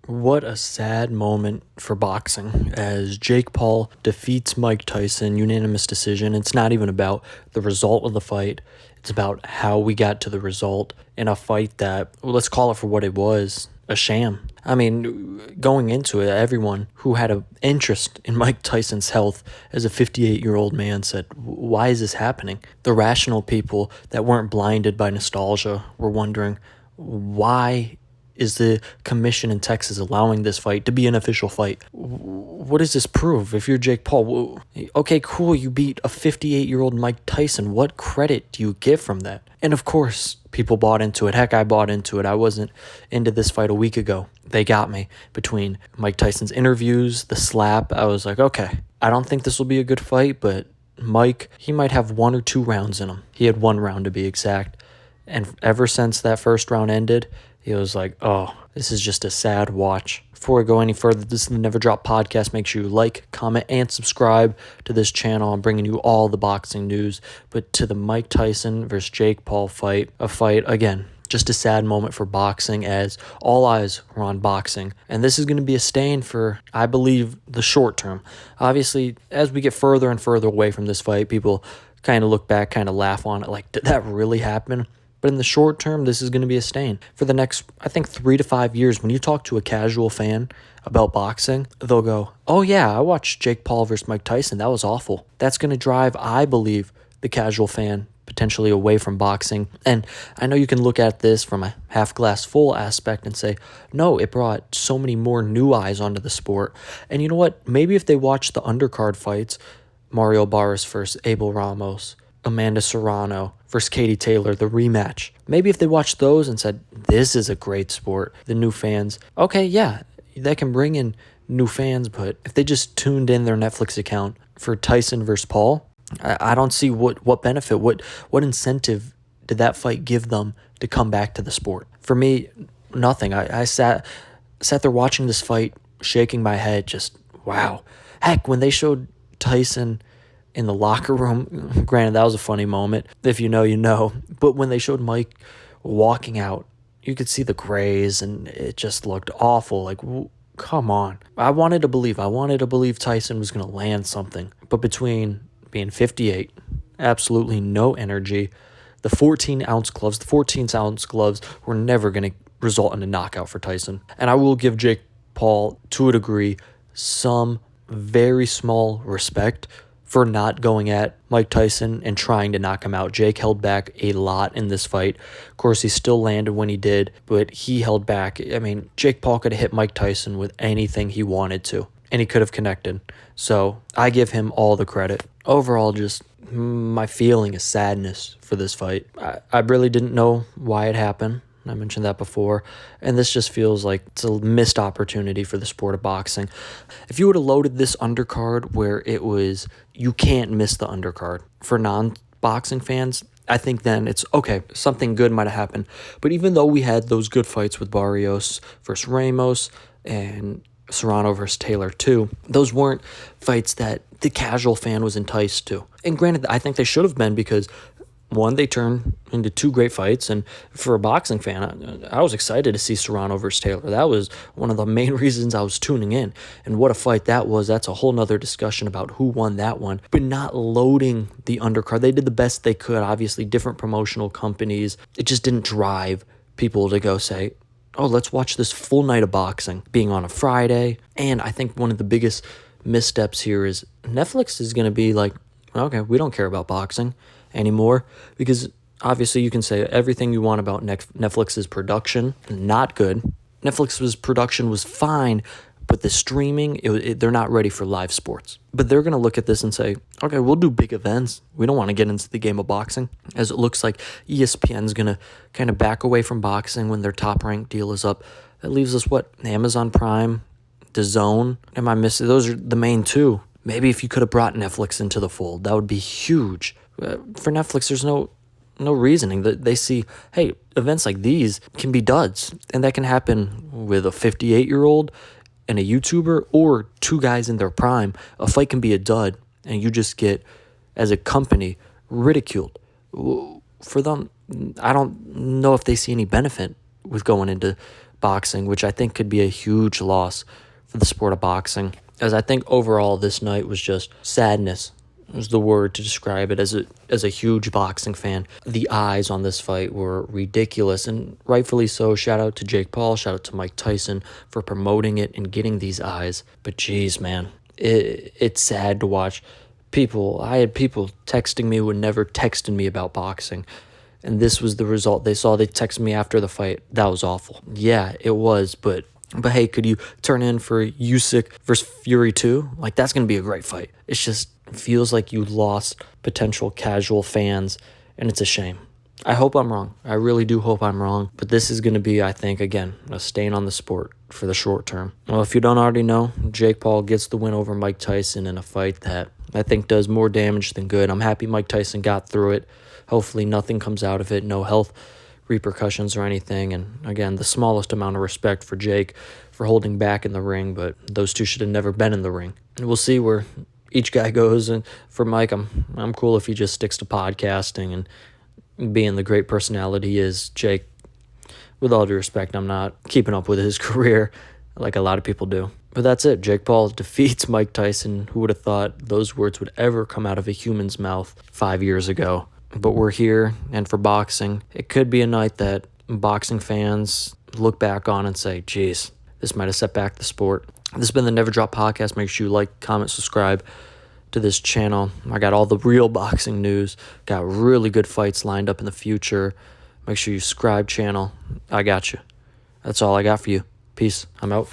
What a sad moment for boxing as Jake Paul defeats Mike Tyson, unanimous decision. It's not even about the result of the fight. It's about how we got to the result in a fight that, well, let's call it for what it was, a sham. I mean, going into it, everyone who had an interest in Mike Tyson's health as a 58-year-old man said, why is this happening? The rational people that weren't blinded by nostalgia were wondering, why is the commission in Texas allowing this fight to be an official fight? What does this prove? If you're Jake Paul, okay, cool, you beat a 58-year-old Mike Tyson. What credit do you get from that? And of course, people bought into it. Heck, I bought into it. I wasn't into this fight a week ago. They got me between Mike Tyson's interviews, the slap. I was like, okay, I don't think this will be a good fight, but Mike, he might have 1 or 2 rounds in him. He had 1 round to be exact. And ever since that first round ended, he was like, oh, this is just a sad watch. Before I go any further, this is the Never Drop Podcast. Make sure you like, comment, and subscribe to this channel. I'm bringing you all the boxing news. But to the Mike Tyson versus Jake Paul fight, again, just a sad moment for boxing as all eyes were on boxing. And this is going to be a stain for, I believe, the short term. Obviously, as we get further and further away from this fight, people kind of look back, kind of laugh on it, like, did that really happen? But in the short term, this is going to be a stain. For the next, I think, 3 to 5 years, when you talk to a casual fan about boxing, they'll go, oh yeah, I watched Jake Paul versus Mike Tyson. That was awful. That's going to drive, I believe, the casual fan potentially away from boxing. And I know you can look at this from a half glass full aspect and say, no, it brought so many more new eyes onto the sport. And you know what? Maybe if they watch the undercard fights, Mario Barris versus Abel Ramos, Amanda Serrano versus Katie Taylor, the rematch. Maybe if they watched those and said, this is a great sport, the new fans, okay, yeah, they can bring in new fans, but if they just tuned in their Netflix account for Tyson versus Paul, I don't see what benefit, what incentive did that fight give them to come back to the sport? For me, nothing. I sat there watching this fight, shaking my head, just, wow. Heck, when they showed Tyson in the locker room, granted, that was a funny moment. If you know, you know. But when they showed Mike walking out, you could see the grays, and it just looked awful. Like, come on. I wanted to believe Tyson was going to land something. But between being 58, absolutely no energy, the 14-ounce gloves were never going to result in a knockout for Tyson. And I will give Jake Paul, to a degree, some very small respect for not going at Mike Tyson and trying to knock him out. Jake held back a lot in this fight. Of course, he still landed when he did, but he held back. I mean, Jake Paul could have hit Mike Tyson with anything he wanted to, and he could have connected. So I give him all the credit. Overall, just my feeling is sadness for this fight. I really didn't know why it happened. I mentioned that before, and this just feels like it's a missed opportunity for the sport of boxing. If you would have loaded this undercard where it was, you can't miss the undercard for non-boxing fans, I think then it's, okay, something good might have happened. But even though we had those good fights with Barrios versus Ramos and Serrano versus Taylor too, those weren't fights that the casual fan was enticed to. And granted, I think they should have been, because one, they turned into 2 great fights, and for a boxing fan, I was excited to see Serrano versus Taylor. That was one of the main reasons I was tuning in, and what a fight that was. That's a whole nother discussion about who won that one, but not loading the undercard. They did the best they could, obviously, different promotional companies. It just didn't drive people to go say, oh, let's watch this full night of boxing being on a Friday. And I think one of the biggest missteps here is Netflix is going to be like, okay, we don't care about boxing anymore, because obviously you can say everything you want about Netflix's production, not good. Netflix's production was fine, but the streaming, they're not ready for live sports. But they're going to look at this and say, okay, we'll do big events. We don't want to get into the game of boxing, as it looks like ESPN's going to kind of back away from boxing when their top-ranked deal is up. That leaves us, Amazon Prime, DAZN. Am I missing? Those are the main 2. Maybe if you could have brought Netflix into the fold, that would be huge. For Netflix, there's no reasoning. That they see, hey, events like these can be duds, and that can happen with a 58-year-old and a YouTuber, or 2 guys in their prime. A fight can be a dud, and you just get, as a company, ridiculed. For them, I don't know if they see any benefit with going into boxing, which I think could be a huge loss for the sport of boxing. As I think overall this night was just sadness was the word to describe it. As a huge boxing fan, the eyes on this fight were ridiculous, and rightfully so. Shout out to Jake Paul, shout out to Mike Tyson for promoting it and getting these eyes. But geez, man, it's sad to watch people. I had people texting me who had never texted me about boxing, and this was the result they saw. They texted me after the fight. That was awful. Yeah, it was, but hey, could you turn in for Usyk versus Fury 2? Like, that's going to be a great fight. It's just feels like you lost potential casual fans, and it's a shame. I hope I'm wrong. I really do hope I'm wrong. But this is going to be, I think, again, a stain on the sport for the short term. Well, if you don't already know, Jake Paul gets the win over Mike Tyson in a fight that I think does more damage than good. I'm happy Mike Tyson got through it. Hopefully nothing comes out of it, no health repercussions or anything. And again, the smallest amount of respect for Jake for holding back in the ring, but those two should have never been in the ring. And we'll see where each guy goes. And for Mike, I'm cool if he just sticks to podcasting and being the great personality he is. Jake, with all due respect, I'm not keeping up with his career like a lot of people do. But that's it. Jake Paul defeats Mike Tyson. Who would have thought those words would ever come out of a human's mouth 5 years ago? But we're here, and for boxing, it could be a night that boxing fans look back on and say, geez, this might have set back the sport. This has been the Never Drop Podcast. Make sure you like, comment, subscribe to this channel. I got all the real boxing news. Got really good fights lined up in the future. Make sure you subscribe channel. I got you. That's all I got for you. Peace. I'm out.